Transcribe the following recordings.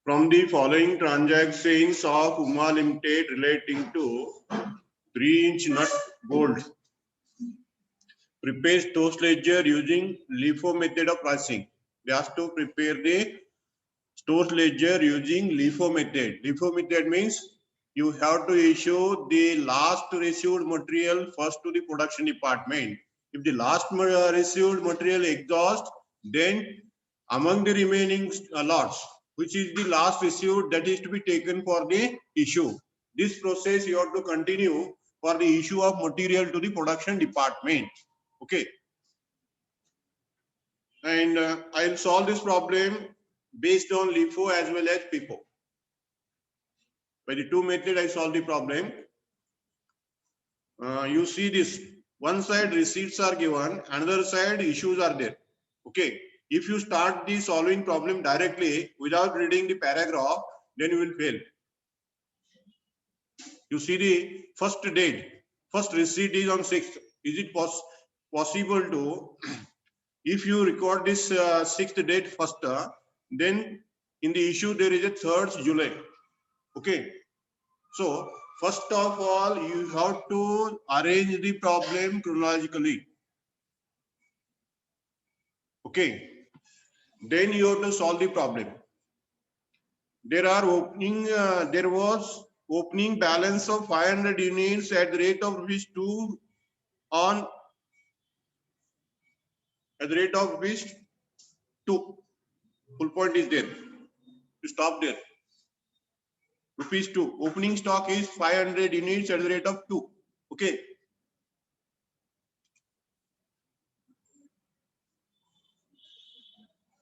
From the following transactions of Uma Limited relating to 3-inch nut bolt, prepare stores ledger using LIFO method of pricing. They have to prepare the stores ledger using LIFO method. LIFO method means you have to issue the last received material first to the production department. If the last received material exhaust, then among the remaining lots, which is the last received, that is to be taken for the issue. This process you have to continue for the issue of material to the production department. Okay. And I'll solve this problem based on LIFO as well as FIFO. By the two methods, I solve the problem. You see this, one side receipts are given, another side issues are there. Okay. If you start the solving problem directly without reading the paragraph, then you will fail. You see the first date, first receipt is on 6th. Is it possible to, if you record this 6th date first, then in the issue there is a 3rd July. Okay. So first of all, you have to arrange the problem chronologically. Okay. Then you have to solve the problem. There was opening balance of 500 units at the rate of ₹2 on at the rate of ₹2. Full point is there. You stop there. ₹2. Opening stock is 500 units at the rate of 2. Okay.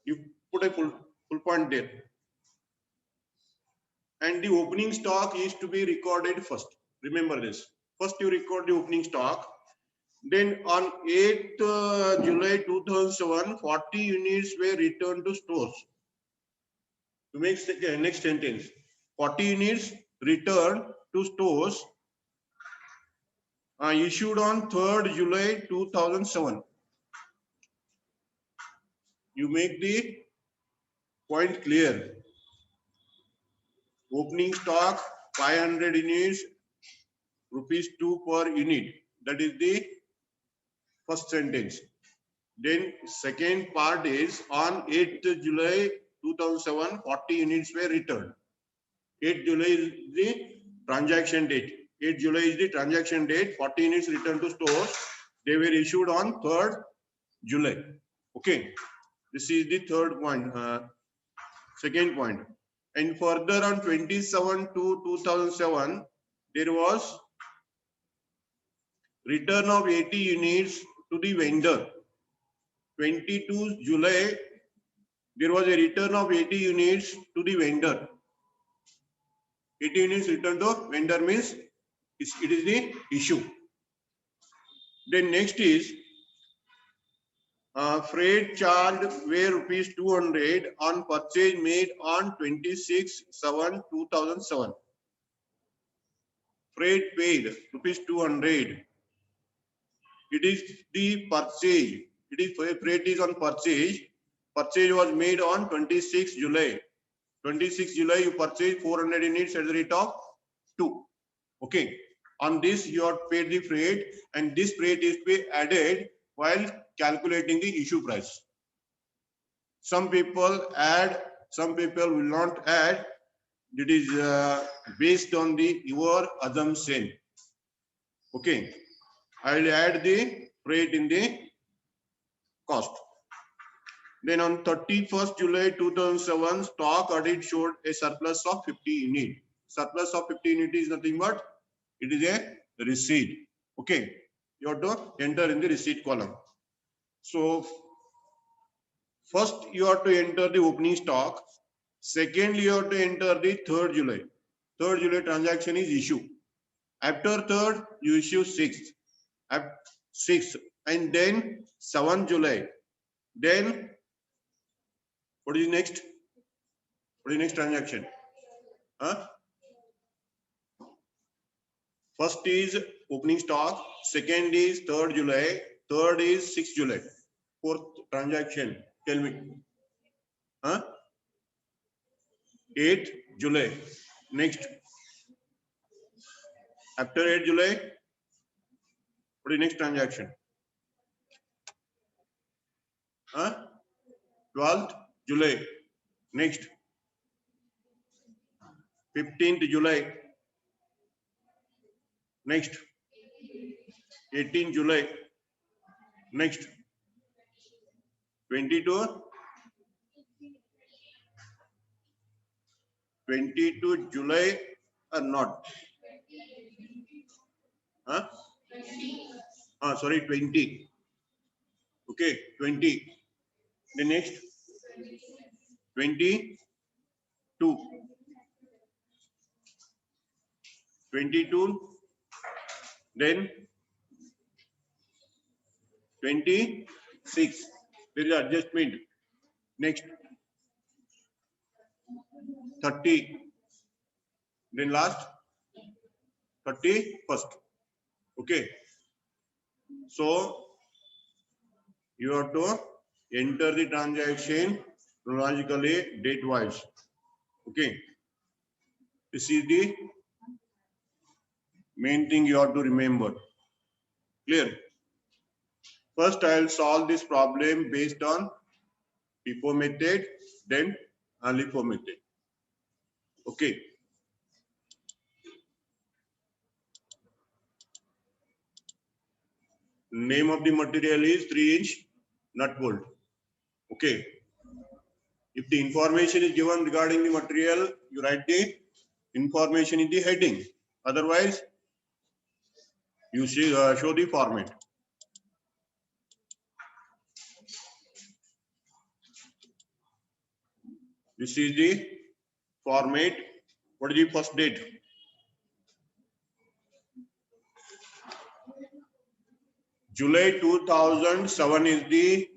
You put a full point there. And the opening stock is to be recorded first. Remember this. First you record the opening stock. Then on 8th July 2007, 40 units were returned to stores. To make the next sentence, 40 units returned to stores issued on 3rd July 2007. You make the point clear. Opening stock 500 units, ₹2 per unit. That is the first sentence. Then second part is on 8th July 2007, 40 units were returned. 8th July is the transaction date. 8th July is the transaction date. 40 units returned to stores. They were issued on 3rd July. Okay. This is the third point, second point. And further on 27 to 2007, there was return of 80 units to the vendor. 22 July, there was a return of 80 units to the vendor. 80 units returned to vendor means it is the issue. Then next is freight charged were ₹200 on purchase made on 26/7/2007. Freight paid ₹200. It is the purchase. It is freight is on purchase. Purchase was made on 26 July. 26 July you purchased 400 units at the rate of 2. Okay. On this you have paid the freight, and this freight is to be added while calculating the issue price. Some people add, some people will not add. It is based on your assumption. Okay. I will add the freight in the cost. Then on 31st July 2007, stock audit showed a surplus of 50 units. Surplus of 50 units is nothing but it is a receipt. Okay. You have to enter in the receipt column. So first you have to enter the opening stock. Second, you have to enter the 3rd July. 3rd July transaction is issue. After 3rd, you issue 6th. 6th. And then 7th July. Then what is next? What is next transaction? Huh? First is opening stock. Second is 3rd July. Third is 6th July. 4th transaction. Tell me. Huh? 8 July. Next, after 8 July, what is next transaction? 12th July. Next, 15th July. Next, 18 July. Next, 22 July or not? Sorry, 20. Okay, 20. The next, 22. 22. Then 26. There is adjustment. Next, 30. Then last, 31st. Okay. So you have to enter the transaction chronologically, date wise. Okay. This is the main thing you have to remember. Clear? First, I will solve this problem based on FIFO method, then LIFO method. Okay. Name of the material is 3-inch nut bolt. Okay. If the information is given regarding the material, you write the information in the heading. Otherwise, you show the format. This is the format. What is the first date? July 2007 is the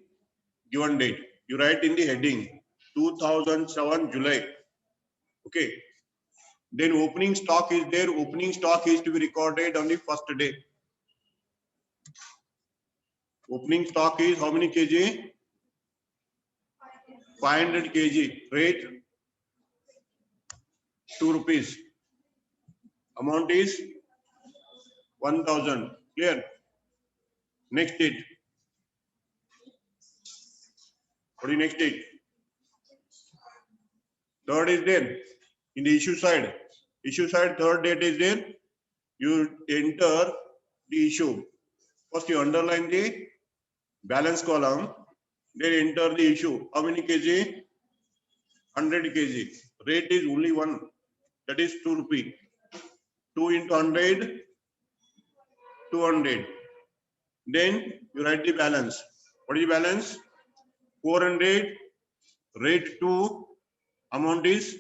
given date. You write in the heading 2007 July. Okay. Then opening stock is there. Opening stock is to be recorded on the first day. Opening stock is how many kg? 500 kg. Rate 2 rupees. Amount is 1000. Clear? Next date. What is next date? Third is there. In the issue side. Issue side, third date is there. You enter the issue. First you underline the balance column. Then enter the issue. How many kg? 100 kg. Rate is only one. That is 2 rupee. 2 into 100, 200. Then you write the balance. What is the balance? 400. Rate 2. Amount is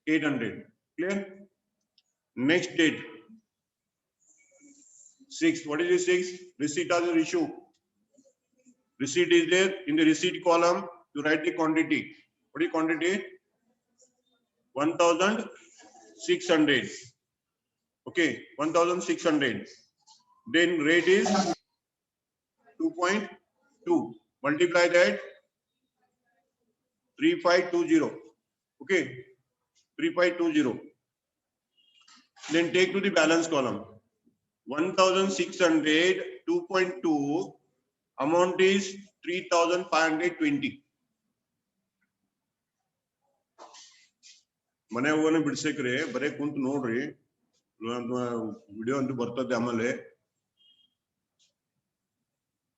800. Clear? Next date. 6. What is the 6? Receipt as a issue. Receipt is there. In the receipt column, you write the quantity. What is quantity? 1600. Okay, 1600. Then rate is 2.2. Multiply that 3520. Okay, 3520. Then take to the balance column. 1600, 2.2. Amount is 3520. ಮನೆ ಹೋಗೋಣ ಬಿಡ್ಸಕ್ರಿ ಬರೇ ಕುಂತು ನೋಡ್ರಿ video ಅಂತೂ ಬರ್ತದೆ ಆಮೇಲೆ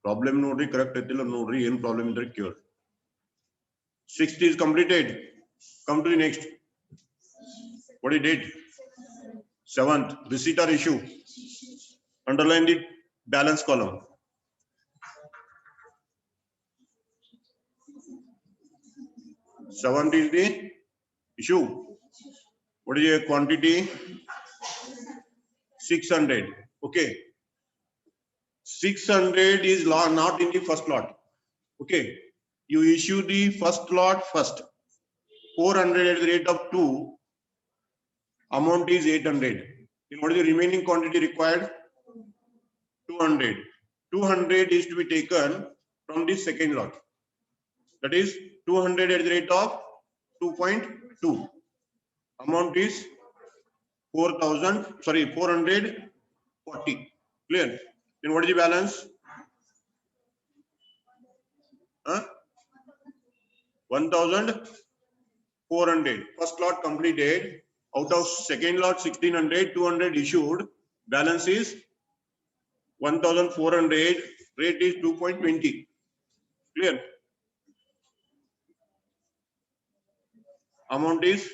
problem ನೋಡ್ರಿ correct ಐತಿಲ್ಲ ನೋಡ್ರಿ ಏನ್ ಪ್ರಾಬ್ಲಮ್ ಇದ್ರೆ ಕೇಳ್ರಿ 60 is completed. Come to the next. What is date? 7th. Receipt or issue. Underline the balance column. Seventh is the issue. What is your quantity? 600. Okay. 600 is not in the first lot. Okay. You issue the first lot first. 400 at the rate of 2. Amount is 800. Then what is the remaining quantity required? 200. 200 is to be taken from the second lot. That is 200 at the rate of 2.2. Amount is 440. Clear? Then what is the balance? 1,400. First lot completed. Out of second lot 1,600, 200 issued. Balance is 1,400. Rate is 2.20. Clear? Amount is,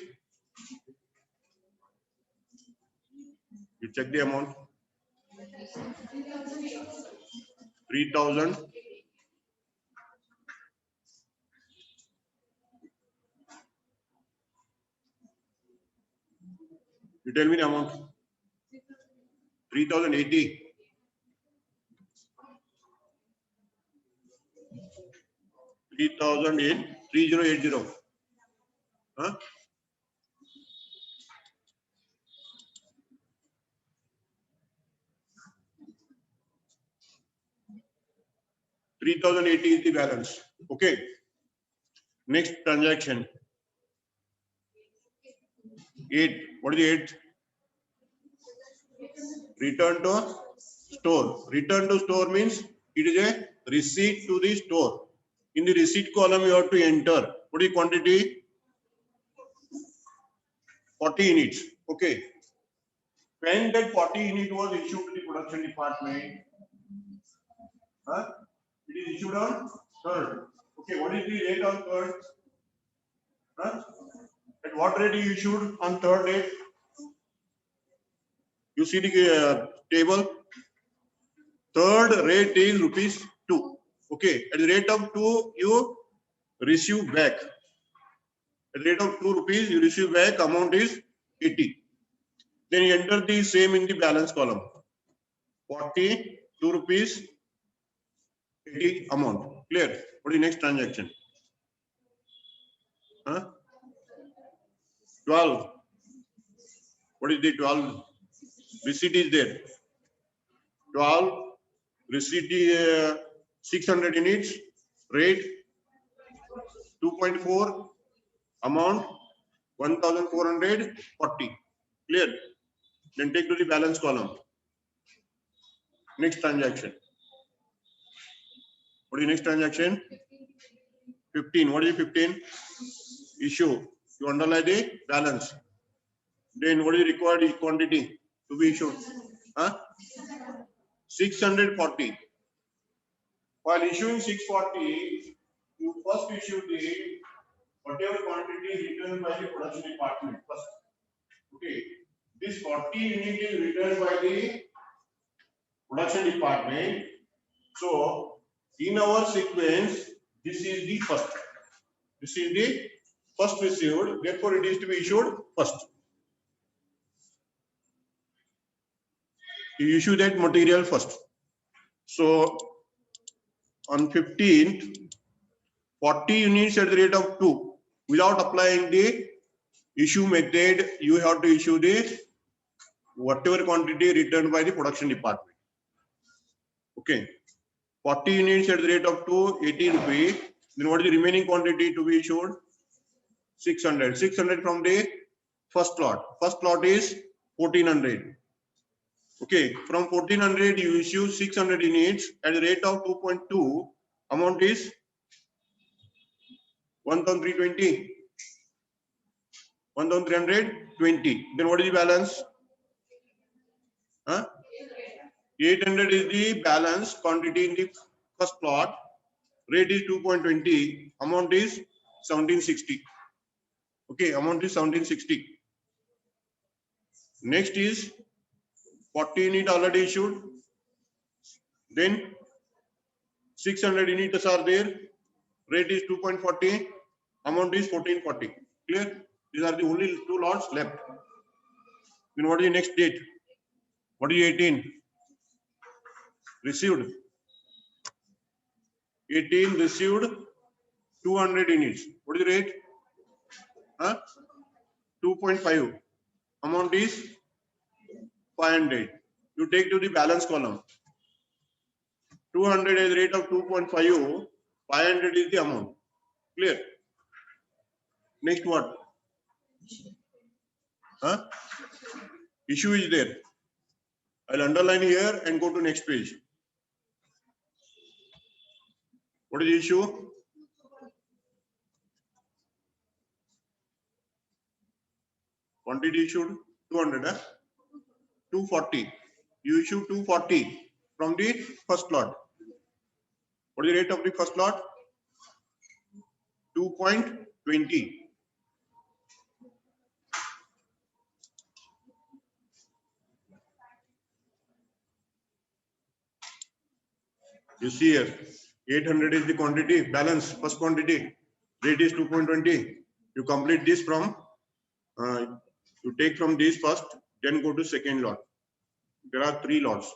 you check the amount, 3,000. You tell me the amount. 3,080. 3080. Huh? 3,080 is the balance. Okay. Next transaction. 8. What is the 8? Return to store. Return to store means it is a receipt to the store. In the receipt column, you have to enter what is the quantity? 40 units. Okay. When that 40 unit was issued to the production department, it is issued on 3rd. Okay, what is the rate on 3rd? At what rate you issued on 3rd date? You see the table. 3rd rate is rupees 2. Okay, at the rate of 2, you receive back. At the rate of 2 rupees, you receive back. Amount is 80. Then you enter the same in the balance column. 40, 2 rupees, 80 amount. Clear? What is the next transaction? 12. What is the 12? Receipt is there. 12. Receipt is 600 units. Rate 2.4. Amount 1,440. Clear? Then take to the balance column. Next transaction. What is the next transaction? 15. What is 15? Issue. You underline the balance. Then what is required quantity to be issued? 640. While issuing 640, you first issue the whatever quantity returned by the production department first. Okay. This 40 unit is returned by the production department. So in our sequence, this is the first. This is the first received. Therefore, it is to be issued first. You issue that material first. So on 15th, 40 units at the rate of 2. Without applying the issue method, you have to issue the whatever quantity returned by the production department. Okay. 40 units at the rate of 2, 80 rupees. Then what is the remaining quantity to be issued? 600. 600 from the first lot. First lot is 1400. Okay. From 1400, you issue 600 units at the rate of 2.2. Amount is 1,320. 1,320. Then what is the balance? 800 is the balance quantity in the first plot. Rate is 2.20. Amount is 1760. Okay, amount is 1760. Next is 40 unit already issued. Then 600 units are there. Rate is 2.40. Amount is 1440. Clear? These are the only 2 lots left. Then what is the next date? What is 18? Received. 18 received 200 units. What is the rate? 2.5. Amount is 500. You take to the balance column. 200 is the rate of 2.5. 500 is the amount. Clear? Next what? Huh? Issue is there. I'll underline here and go to next page. What is the issue? Quantity issued 200, 240. You issue 240 from the first lot. What is the rate of the first lot? 2.20. You see here, 800 is the quantity, balance, first quantity. Rate is 2.20. You complete this from, you take from this first, then go to second lot. There are 3 lots.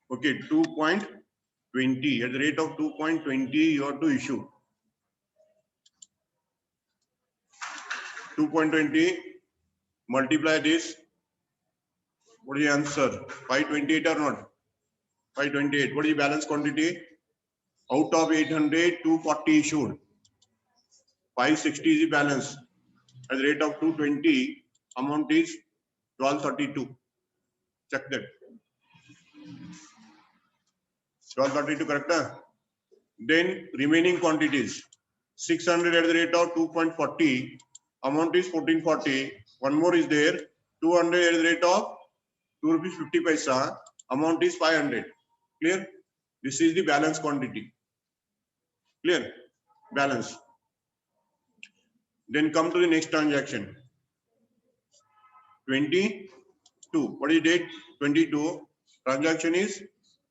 Okay, 2.20. At the rate of 2.20, you have to issue. 2.20, multiply this. What is the answer? 528 or not? 528. What is the balance quantity? Out of 800, 240 issued. 560 is the balance. At the rate of 220, amount is 1232. Check that. 1232 correct? Then remaining quantities. 600 at the rate of 2.40. Amount is 1440. One more is there. 200 at the rate of 2 rupees 50 paisa. Amount is 500. Clear? This is the balance quantity. Clear? Balance. Then come to the next transaction. 22. What is date? 22. Transaction is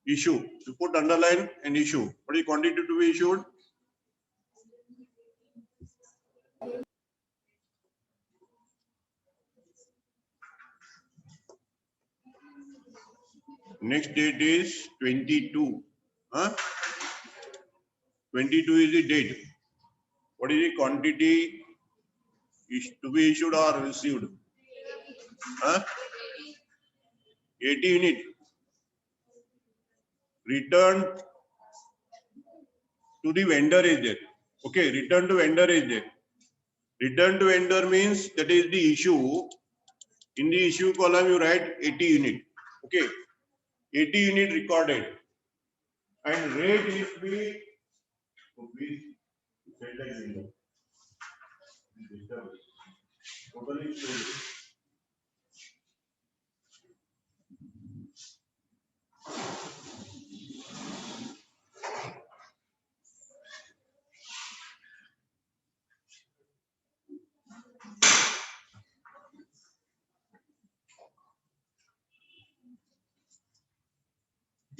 issue. You put underline and issue. What is quantity to be issued? Next date is 22. 22 is the date. What is the quantity is to be issued or received? 80 unit. Return to the vendor is there. Okay, return to vendor is there. Return to vendor means that is the issue. In the issue column, you write 80 unit. Okay, 80 unit recorded. And rate is be. Oh, please set that window. Totally stored.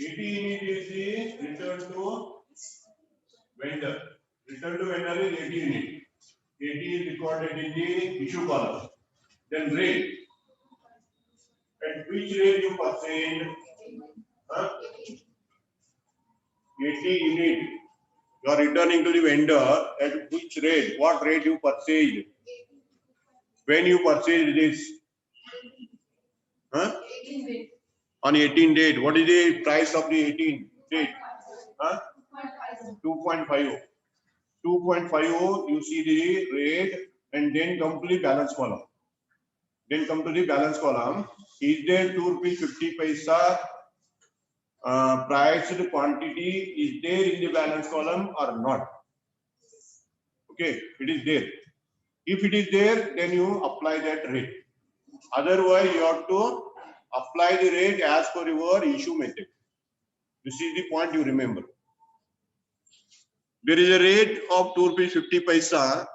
AT unit is the return to vendor. Return to vendor is 80 unit. 80 is recorded in the issue column. Then rate. At which rate you purchased? 80 unit. You are returning to the vendor at which rate? What rate you purchased? When you purchased this? On 18 date. What is the price of the 18 date? 2.50. 2.50, you see the rate and then come to the balance column. Then come to the balance column. Is there 2 rupees 50 paisa priced quantity is there in the balance column or not? Okay, it is there. If it is there, then you apply that rate. Otherwise, you have to apply the rate as per your issue method. This is the point you remember. There is a rate of 2 rupees 50 paisa.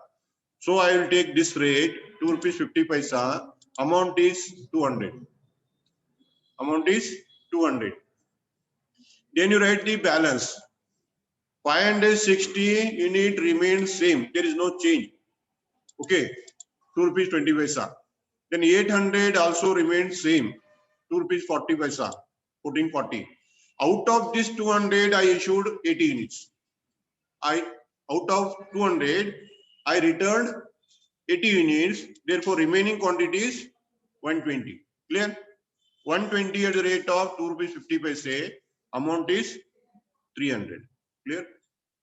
So I will take this rate, 2 rupees 50 paisa. Amount is 200. Amount is 200. Then you write the balance. 560 unit remains same. There is no change. Okay. 2 rupees 20 paisa. Then 800 also remains same. 2 rupees 40 paisa. 1440. Out of this 200, I issued 80 units. Out of 200, I returned 80 units. Therefore, remaining quantity is 120. Clear? 120 at the rate of 2 rupees 50 paise. Amount is 300. Clear?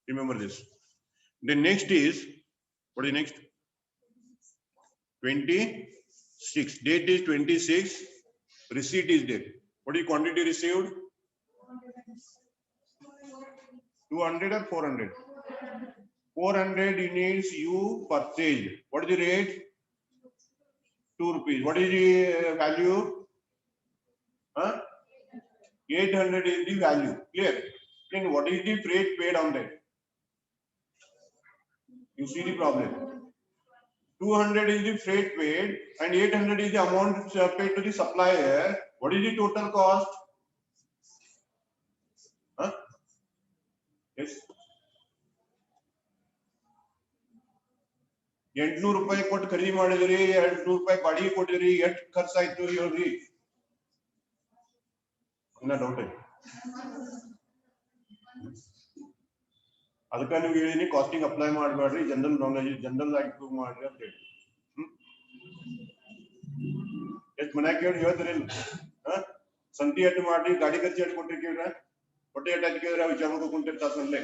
Remember this. The next is, what is next? 23. 6. Date is 26. Receipt is there. What is quantity received? 200 or 400? 400 units you purchased. What is the rate? 2 rupees. What is the value? 800 is the value. Clear? Then what is the freight paid on that? You see the problem. 200 is the freight paid and 800 is the amount paid to the supplier. What is the total cost? Yes. 800 ರೂಪಾಯಿ ಕೊಟ್ಟು ಖರೀದಿ ಮಾಡಿದ್ರಿ 200 ರೂಪಾಯಿ ಬಾಡಿಗೆ ಕೊಟ್ಟಿದ್ರಿ ಎಷ್ಟು ಖರ್ಚಾಯ್ತು ಹೇಳ್ರಿ ಇನ್ನ doubt ಐತಿ ಅದಕ್ಕೆ ನೀವು ಹೇಳಿನಿ ಕಾಸ್ಟಿಂಗ್ ಅಪ್ಲೈ ಮಾಡಬೇಡ್ರಿ ಜನರಲ್ ನಾಲೆಜ್ ಜನರಲ್ ಆಗಿ ಪ್ರೂವ್ ಮಾಡ್ರಿ ಅಂತ ಹೇಳಿ ಎಷ್ಟು ಮನ್ಯಾಗ ಕೇಳಿ ಹೇಳ್ತೀರಿ ಸಂತಿ ಎಟ್ಟು ಮಾಡ್ರಿ ಗಾಡಿ ಖರ್ಚು ಎಟ್ಟು ಕೊಟ್ಟಿರಿ ಕೇಳ್ರ ಹೊಟ್ಟೆ ಎಟ್ಟು ಕೇಳಿದ್ರೆ ವಿಚಾರ ಮಾಡ್ಕೊಂತಿರ್ತಾಸಲ್ಲೇ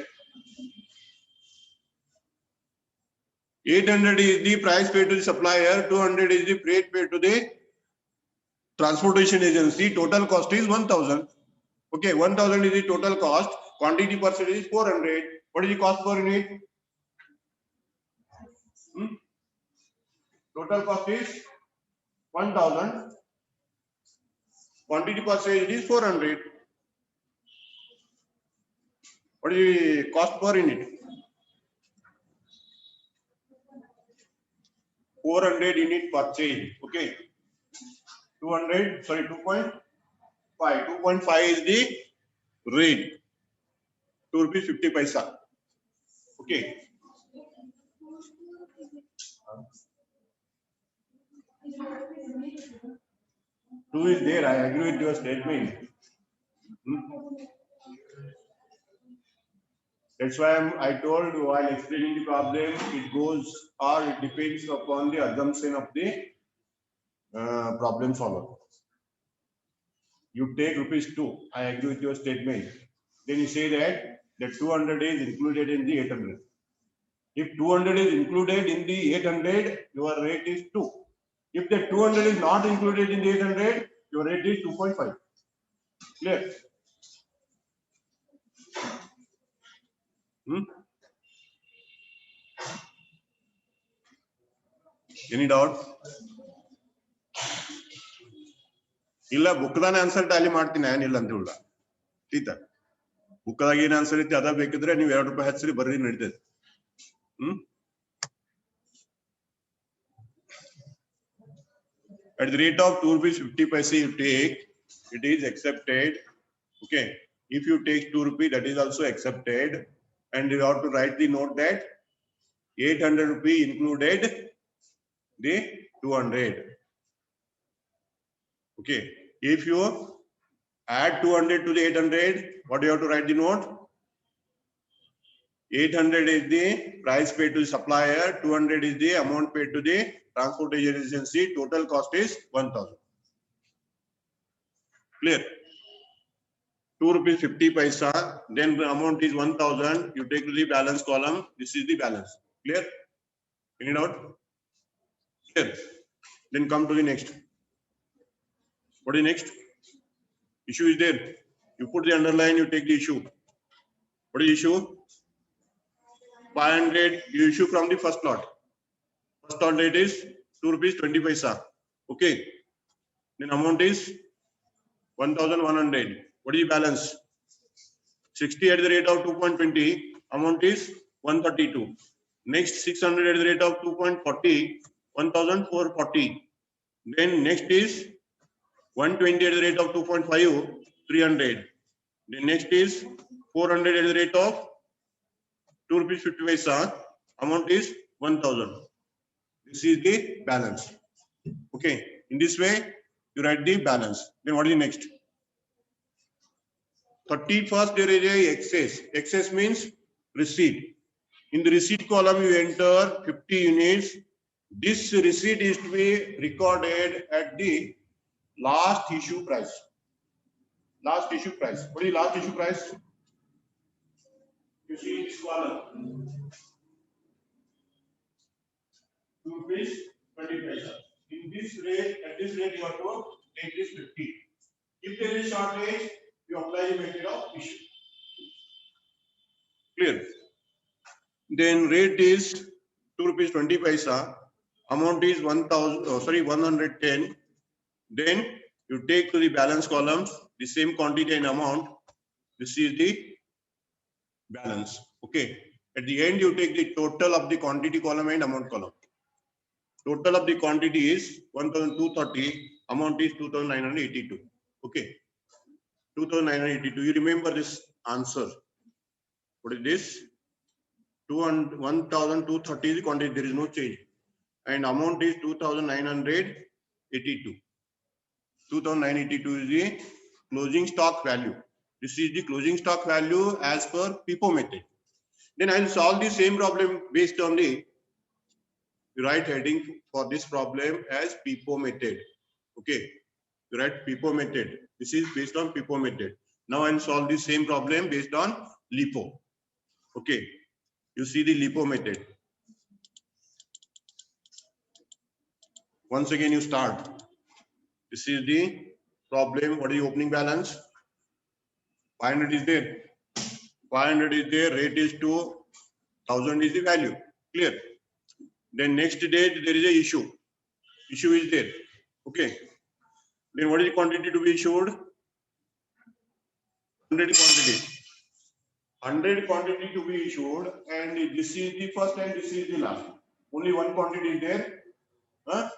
800 is the price paid to the supplier, 200 is the freight paid to the transportation agency. Total cost is 1000. Okay, 1000 is the total cost. Quantity percent is 400. What is the cost per unit? Total cost is 1000. Quantity percent is 400. What is the cost per unit? 400 unit purchase. Okay. 200, sorry, 2.5. 2.5 is the rate. 2 rupees 50 paisa. Okay. Two is there. I agree with your statement. That's why I told you while explaining the problem, it goes or it depends upon the assumption of the problem solver. You take ₹2. I agree with your statement. Then you say that the 200 is included in the 800. If 200 is included in the 800, your rate is 2. If the 200 is not included in the 800, your rate is 2.5. Clear? Any doubt? ಇಲ್ಲ ಬುಕ್ದಾನೆ answer Tally ಮಾಡ್ತೀನಿ ಏನಿಲ್ಲ ಅಂತ ಹೇಳ ಆಯ್ತಾ ಬುಕ್ದಾಗ ಏನ್ answer ಐತಿ ಅದ ಬೇಕಿದ್ರೆ ನೀವು ₹2 ಹಚ್ಚಿರಿ ಬರ್ರಿ ನಡೀತದೆ At the rate of 2 rupees 50 paise you take, it is accepted. Okay, if you take 2 rupees, that is also accepted, and you have to write the note that 800 rupees included the 200. Okay, if you add 200 to the 800, what do you have to write the note? 800 is the price paid to the supplier, 200 is the amount paid to the transportation agency, total cost is 1000. Clear? 2 rupees 50 paisa, then the amount is 1000, you take to the balance column, this is the balance. Clear? Any doubt? Clear? Then come to the next. What is next? Issue is there. You put the underline, you take the issue. What is issue? 500 you issue from the first lot. First lot rate is 2 rupees 20 paisa. Okay. Then amount is 1100. What is the balance? 60 at the rate of 2.20. Amount is 132. Next 600 at the rate of 2.40. 1440. Then next is 120 at the rate of 2.5. 300. Then next is 400 at the rate of 2 rupees 50 paisa, amount is 1000. This is the balance. Okay, in this way you write the balance. Then what is the next? 31st there is a excess. Excess means receipt. In the receipt column you enter 50 units. This receipt is to be recorded at the last issue price. Last issue price. What is last issue price? You see this column. 2 rupees 20 paisa. In this rate, at this rate, you have to take this 50. If there is shortage, you apply the method of issue. Clear? Then rate is 2 rupees 20 paisa. Amount is 110. Then you take to the balance columns the same quantity and amount. This is the balance. Okay. At the end, you take the total of the quantity column and amount column. Total of the quantity is 1230. Amount is 2982. Okay. 2982. You remember this answer. What is this? 1230 is the quantity. There is no change. And amount is 2982. 2982 is the closing stock value. This is the closing stock value as per PIPO method. Then I will solve the same problem based on the right heading for this problem as PIPO method. Okay, you write PIPO method. This is based on PIPO method. Now I will solve the same problem based on LIFO. Okay, you see the LIFO method. Once again, you start. This is the problem. What is the opening balance? 500 is there. 500 is there. Rate is 2,000 is the value. Clear? Then next date there is a issue. Issue is there. Okay. Then what is the quantity to be issued? 100 quantity. 100 quantity to be issued, and this is the first and this is the last. Only one quantity is there. Huh?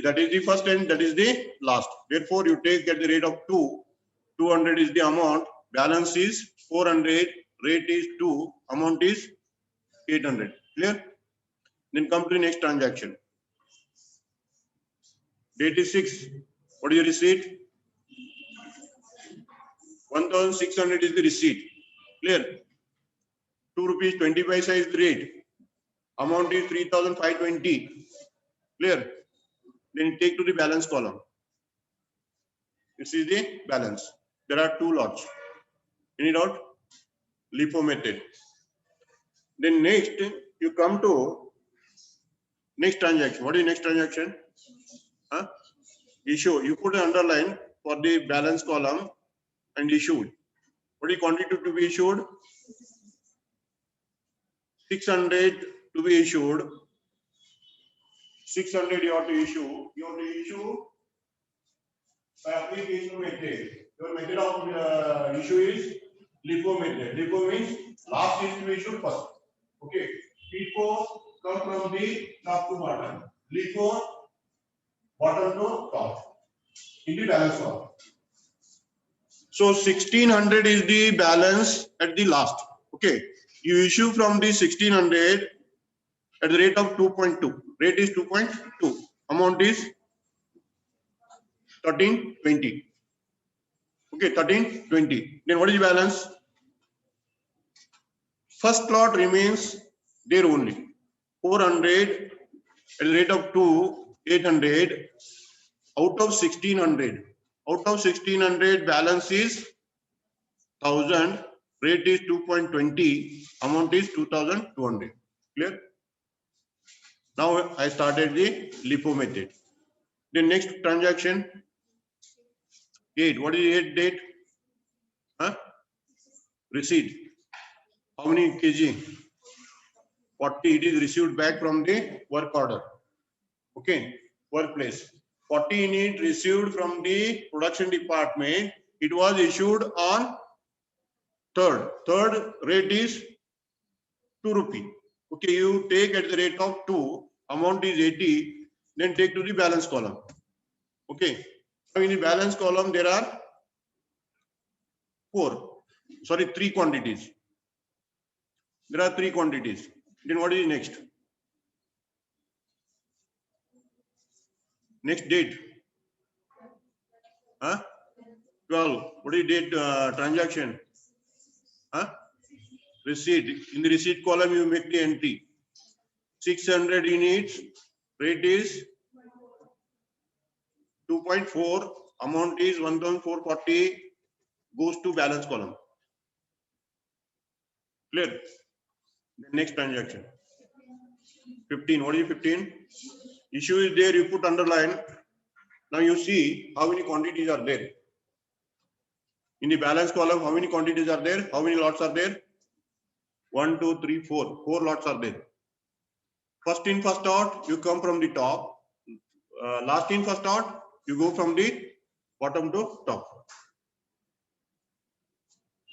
That is the first and that is the last. Therefore, you take at the rate of 2. 200 is the amount. Balance is 400. Rate is 2. Amount is 800. Clear? Then come to the next transaction. Date is 6. What is the receipt? 1600 is the receipt. Clear? 2 rupees 20 paisa is the rate. Amount is 3520. Clear? Then take to the balance column. This is the balance. There are two lots. Any doubt? LIFO method. Then next, you come to next transaction. What is next transaction? Huh? Issue. You put an underline for the balance column and issued. What is quantity to be issued? 600 to be issued. 600 you have to issue. You have to issue by application method. Your method of issue is LIFO method. LIFO means last is to be issued first. Okay. FIFO come from the top to bottom. LIFO bottom to top. In the balance column. So 1600 is the balance at the last. Okay. You issue from the 1600 at the rate of 2.2. Rate is 2.2. Amount is 1320. Okay, 1320. Then what is the balance? First lot remains there only. 400 at the rate of 2, 800 out of 1600. Out of 1600, balance is 1000. Rate is 2.20. Amount is 2200. Clear? Now I started the LIFO method. The next transaction, 8. What is the 8 date? Huh? Receipt. How many kg? 40. It is received back from the work order. Okay, workplace. 40 unit received from the production department. It was issued on 3rd. 3rd rate is 2 rupee. Okay, you take at the rate of 2. Amount is 80. Then take to the balance column. Okay. Now in the balance column there are 3 quantities. There are 3 quantities. Then what is next? Next date. Huh? 12. What is date transaction? Huh? Receipt. In the receipt column, you make the entry. 600 units. Rate is 2.4. Amount is 1440. Goes to balance column. Clear? The next transaction. 15. What is 15? Issue is there, you put underline. Now you see how many quantities are there. In the balance column, how many quantities are there? How many lots are there? 1, 2, 3, 4. 4 lots are there. First in, first out, you come from the top. Last in, first out, you go from the bottom to top.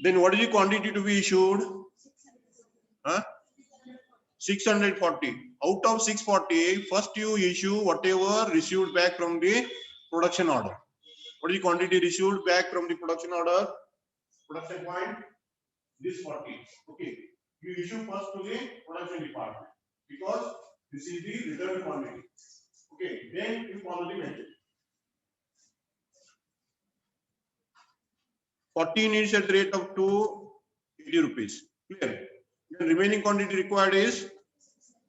Then what is the quantity to be issued? 640. Out of 640, first you issue whatever received back from the production order. What is the quantity received back from the production order? Production point, this 40. Okay. You issue first to the production department because this is the return quantity. Okay. Then you follow the method. 14 is at the rate of 280 rupees. Clear. The remaining quantity required is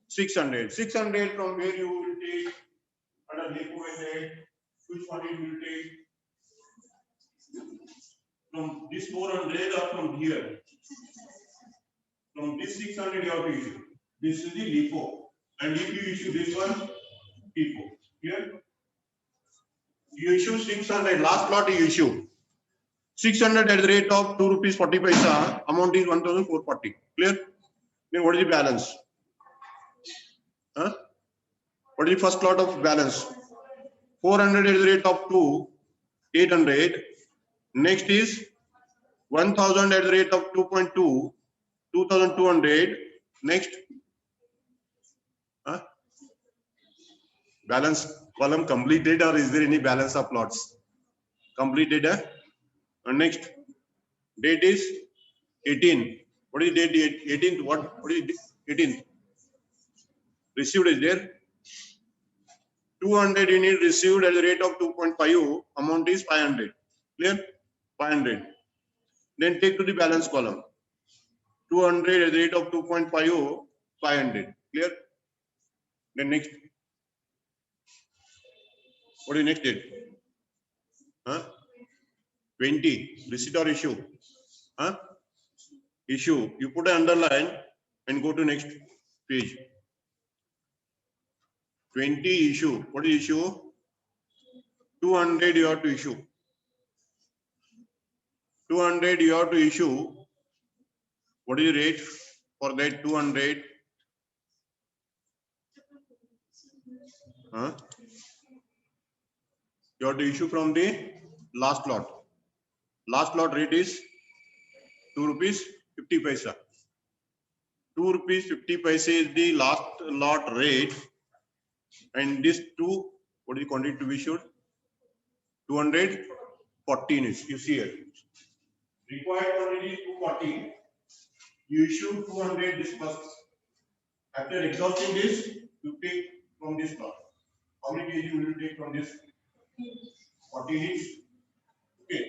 600. 600 from where you will take under LIFO method. Which quantity you will take? From this 400 or from here? From this 600 you have to issue. This is the LIFO. And if you issue this one, FIFO. Clear? You issue 600. Last lot you issue. 600 at the rate of 2 rupees 40 paisa. Amount is 1440. Clear? Then what is the balance? What is the first lot of balance? 400 at the rate of 2, 800. Next is 1000 at the rate of 2.2, 2200. Next, balance column completed, or is there any balance of lots? Completed. And next, date is 18. What is date 18th? What is 18th? Received is there. 200 unit received at the rate of 2.5. Amount is 500. Clear? 500. Then take to the balance column. 200 at the rate of 2.5, 500. Clear? Then next. What is next date? 20. Receipt or issue? Issue. You put an underline and go to next page. 20 issue. What is issue? 200 you have to issue. 200 you have to issue. What is the rate for that 200? You have to issue from the last lot. Last lot rate is 2 rupees 50 paisa. 2 rupees 50 paisa is the last lot rate. And this 2, what is the quantity to be issued? 214 is, you see here. Required quantity is 240. You issue 200 this first. After exhausting this, you take from this lot. How many kg will you take from this? 14 each. Okay.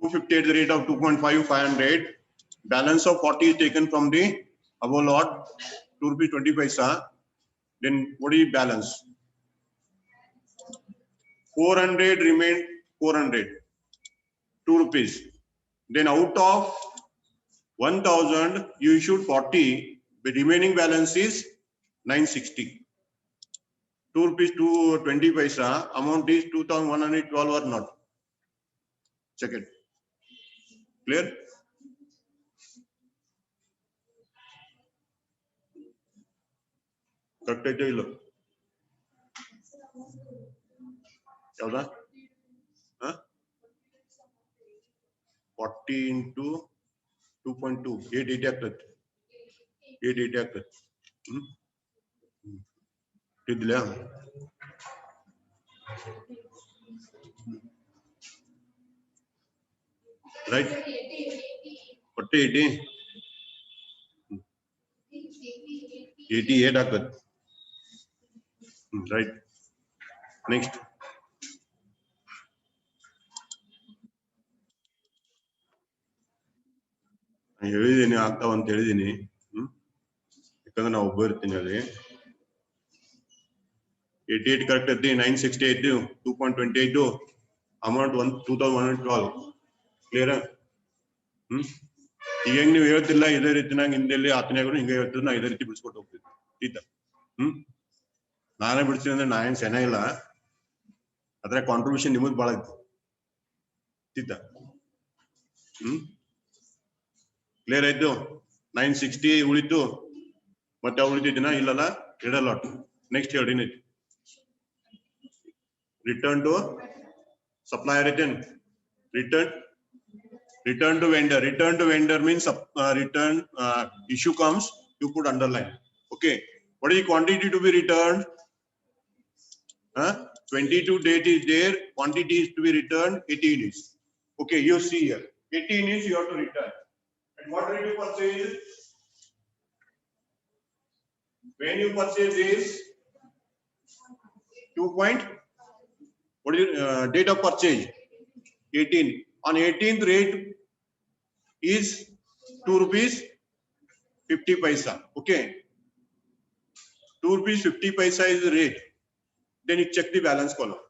$250 at the rate of 2.5, 500. Balance of 40 is taken from the above lot, 2 rupees 20 paisa. Then what is balance? 400 remained 400, 2 rupees. Then out of 1000, you issued 40. The remaining balance is 960. 2 rupees 220 paisa. Amount is 2112 or not? Check it. Clear? Correct ಆಯ್ತಾ ಇಲ್ಲ? ಯಾವ್ದಾ? 40 into 2.2, 880 ಆಗ್ತದೆ. 880 ಆಗ್ತದೆ. ಇದ್ಲ? Right? 40, 80? 88 ಆಗ್ತದೆ. Right. Next. ಹೇಳಿದೀನಿ ಆಗ್ತಾವ ಅಂತ ಹೇಳಿದೀನಿ. ಯಾಕಂದ್ರೆ ನಾವು ಒಬ್ಬ ಇರ್ತೀನಿ ಅಲ್ಲಿ. 88 correct at the 968 2.28 amount 2112 clear. ಈಗ ನೀವು ಹೇಳ್ತಿಲ್ಲ ಇದೇ ರೀತಿ ನಂಗೆ ಹಿಂದೆಲ್ಲಿ ಆತನೆಗಳು ಹಿಂಗೆ ಹೇಳ್ತಿದ್ರು ನಾ ಇದೇ ರೀತಿ ಬಿಡಿಸ್ಕೊಟ್ಟು ಹೋಗ್ತಿದ್ದೆ ಈತ ನಾನೇ ಬಿಡ್ತೀನಿ ಅಂದ್ರೆ ನಾ ಏನ್ ಸೆನ ಇಲ್ಲ ಅದ್ರ ಕಾಂಟ್ರಿಬ್ಯೂಷನ್ ನಿಮ್ಮದು ಬಾಳ ಇತ್ತು ಈತ ಕ್ಲಿಯರ್ ಆಯ್ತು 960 ಉಳಿತು ಮತ್ತೆ ಯಾವ ಉಳಿದಿದ್ದೀನ ಇಲ್ಲಲ್ಲ ಇಡಲ್ಲ ನೆಕ್ಸ್ಟ್ ಹೇಳಿ return to supplier return to vendor means return issue comes you put underline. Okay, what is the quantity to be returned? 22 date is there, quantity is to be returned 18 is. Okay, you see here 18 is you have to return. And what rate you purchase? When you purchase this 2 point, what is date of purchase? 18. On 18th rate is 2 rupees 50 paisa. Okay, 2 rupees 50 paisa is the rate. Then you check the balance column.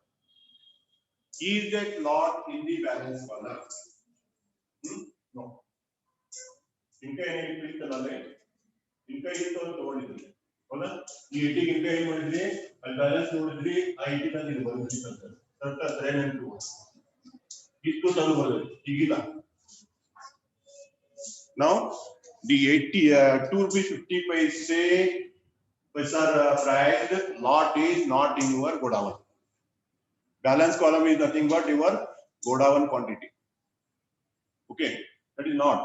Is that lot in the balance column? No. Inka ಏನು ಇತ್ತಲ್ಲ inka ಇತ್ತು ಅಂತ ನೋಡಿದ್ರಿ ಹೌದಾ ಈ 80 inka ಏನು ಮಾಡಿದ್ರಿ ಅಲ್ಲಿ ಬ್ಯಾಲೆನ್ಸ್ ನೋಡಿದ್ರಿ ಆ 80 ನಲ್ಲಿ ಇದು ಬಂದಿತ್ತು ಅಂತ ಕರೆಕ್ಟ್ ಆದ್ರೆ ನೆನಪು ಇಷ್ಟು ತಂದು ಬರೋದು ಈಗಿಲ್ಲ. Now the 2 rupees 50 paise priced lot is not in your godown. Balance column is nothing but your godown quantity. Okay, that is not.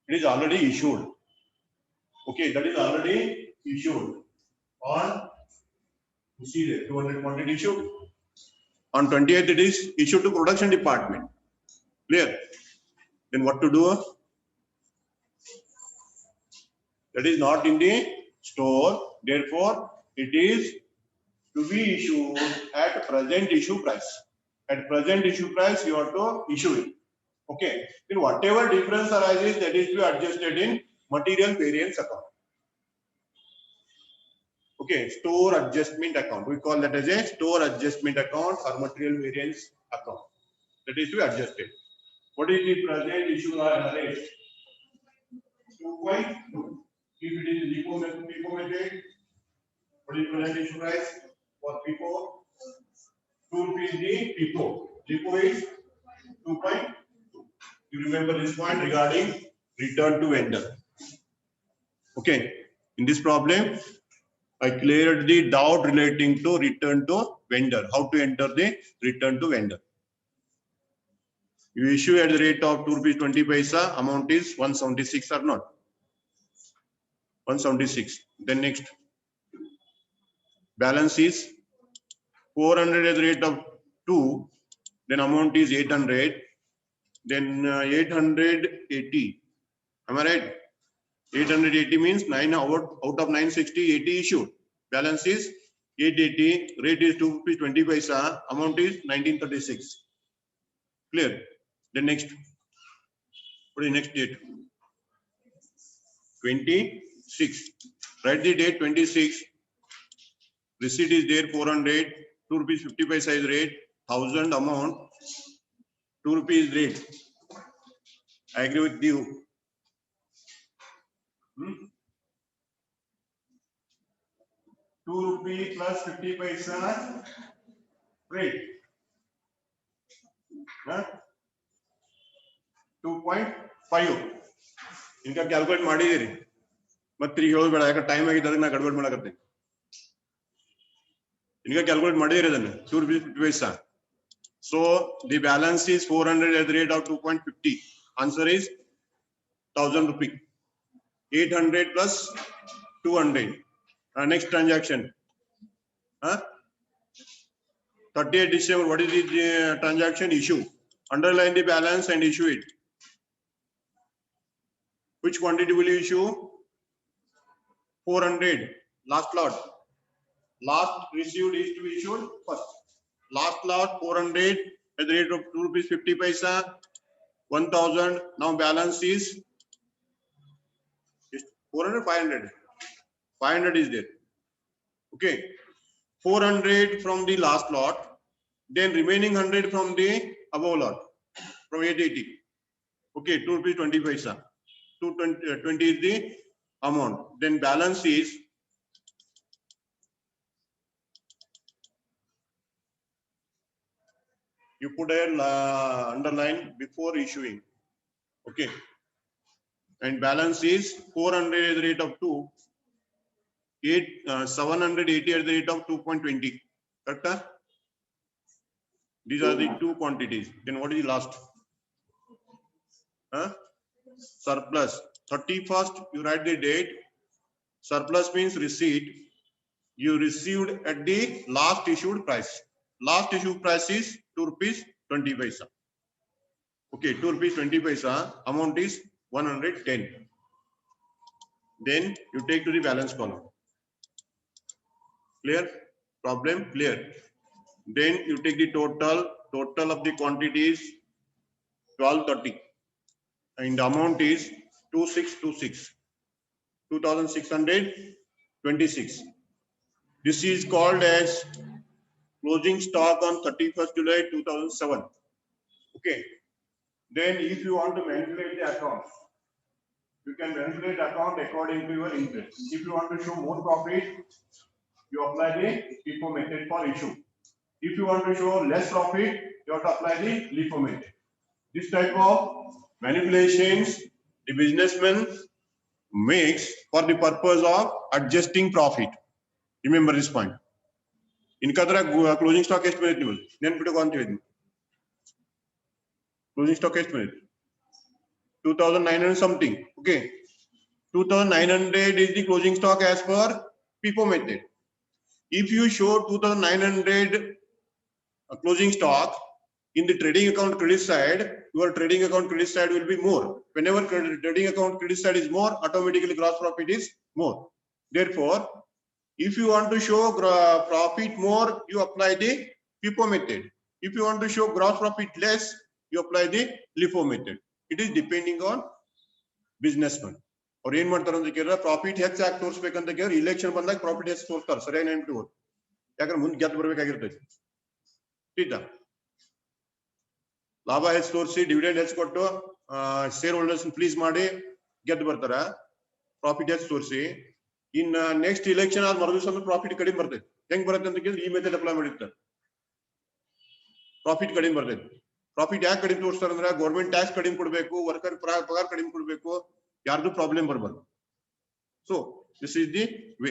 It is already issued. Okay, that is already issued on, you see there 200 quantity issued. On 28th it is issued to production department. Clear? Then what to do? That is not in the store, therefore it is to be issued at present issue price. At present issue price you have to issue it. Okay, then whatever difference arises, that is to be adjusted in material variance account. Okay, store adjustment account, we call that as a store adjustment account or material variance account. That is to be adjusted. What is the present issue rate? 2.2. If it is LIFO method, what is present issue price for FIFO? 2 rupees the FIFO. LIFO is 2.2. You remember this point regarding return to vendor. Okay, in this problem I cleared the doubt relating to return to vendor. How to enter the return to vendor? You issue at the rate of 2 rupees 20 paisa, amount is 176 or not? 176. Then next, balance is 400 at the rate of 2, then amount is 800, then 880. Am I right? 880 means 9 out of 960, 80 issued. Balance is 880, rate is 2 rupees 20 paisa, amount is 1936. Clear? Then next, what is next date? 26. Write the date 26. Receipt is there 400, 2 rupees 50 paisa is rate, 1000 amount, 2 rupees rate. I agree with you. 2 rupees plus 50 paisa rate. 2.5. इनका calculate ಮಾಡಿದಿರಿ ಮತ್ತೆ ಈಗ ಹೇಳಬೇಡ ಯಾಕ time ಆಗಿದೆ ಅದನ್ನ ಗಡಬಡ ಮಾಡಕತ್ತೀನಿ इनका calculate ಮಾಡಿದಿರಿ ಅದನ್ನ 2 rupees 50 paisa. So the balance is 400 at the rate of 2.50. Answer is 1000 rupees. 800 plus 200. Next transaction. 30th December. What is the transaction issue? Underline the balance and issue it. Which quantity will you issue? 400. Last lot. Last received is to be issued first. Last lot 400 at the rate of 2 rupees 50 paisa. 1000. Now balance is 400, 500. 500 is there. Okay. 400 from the last lot, then remaining 100 from the above lot, from 880. Okay, 2 rupees 20 paisa. 220 is the amount. Then balance is you put a underline before issuing. Okay, and balance is 400 at the rate of 2, 780 at the rate of 2.20. Correct? These are the two quantities. Then what is the last? Surplus. 31st, you write the date. Surplus means receipt. You received at the last issued price. Last issued price is 2 rupees 20 paisa. Okay, 2 rupees 20 paisa. Amount is 110. Then you take to the balance column. Clear? Problem clear. Then you take the total of the quantities 1230, and the amount is 2626, 2626. This is called as closing stock on 31st July 2007. Okay. Then if you want to manipulate the account, you can manipulate account according to your interest. If you want to show more profit, you apply the FIFO method for issue. If you want to show less profit, you have to apply the LIFO method. This type of manipulations the businessman makes for the purpose of adjusting profit. Remember this point. In Kadra closing stock estimate, then put a closing stock estimate 2,900 something. Okay, 2,900 is the closing stock as per FIFO method. If you show 2,900 closing stock in the trading account credit side, your trading account credit side will be more. Whenever trading account credit side is more, automatically gross profit is more. Therefore, if you want to show profit more, you apply the FIFO method. If you want to show gross profit less, you apply the LIFO method. It is depending on businessman. Or ಏನ್ ಮಾಡ್ತಾರೆ ಅಂತ ಕೇಳಿದ್ರೆ profit ಹೆಚ್ಚಾಗಿ ತೋರಿಸಬೇಕಂತ ಕೇಳಿದ್ರೆ election ಬಂದಾಗ profit ಹೆಚ್ಚು ತೋರಿಸ್ತಾರೆ. ಸರಿಯಾಗಿ ನೆನಪಿಟ್ಟು ಯಾಕಂದ್ರೆ ಮುಂದೆ ಗೆದ್ದು ಬರಬೇಕಾಗಿರ್ತೈತಿ. ठीक ಲಾಭ ಹೆಚ್ಚು ತೋರಿಸಿ ಡಿವಿಡೆಂಡ್ ಹೆಚ್ಚು ಕೊಟ್ಟು ಶೇರ್ ಹೋಲ್ಡರ್ಸ್ ಪ್ಲೀಸ್ ಮಾಡಿ ಗೆದ್ದು ಬರ್ತಾರ. ಪ್ರಾಫಿಟ್ ಹೆಚ್ಚು ತೋರಿಸಿ ಇನ್ ನೆಕ್ಸ್ಟ್ ಇಲೆಕ್ಷನ್ ಆದ ಮರು ದಿವಸ ಪ್ರಾಫಿಟ್ ಕಡಿಮೆ ಬರ್ತೈತಿ. ಹೆಂಗ್ ಬರುತ್ತೆ ಅಂತ ಕೇಳಿದ್ರೆ ಈ ಮೆಥಡ್ ಅಪ್ಲೈ ಮಾಡಿರ್ತಾರೆ. ಪ್ರಾಫಿಟ್ ಕಡಿಮೆ ಬರ್ತೈತಿ. ಪ್ರಾಫಿಟ್ ಯಾಕೆ ಕಡಿಮೆ ತೋರಿಸ್ತಾರೆ ಅಂದ್ರೆ ಗೌರ್ಮೆಂಟ್ ಟ್ಯಾಕ್ಸ್ ಕಡಿಮೆ ಕೊಡಬೇಕು, ವರ್ಕರ್ ಪಗಾರ ಕಡಿಮೆ ಕೊಡಬೇಕು, ಯಾರ್ದು ಪ್ರಾಬ್ಲಮ್ ಬರಬಾರ್ದು. So this is the way.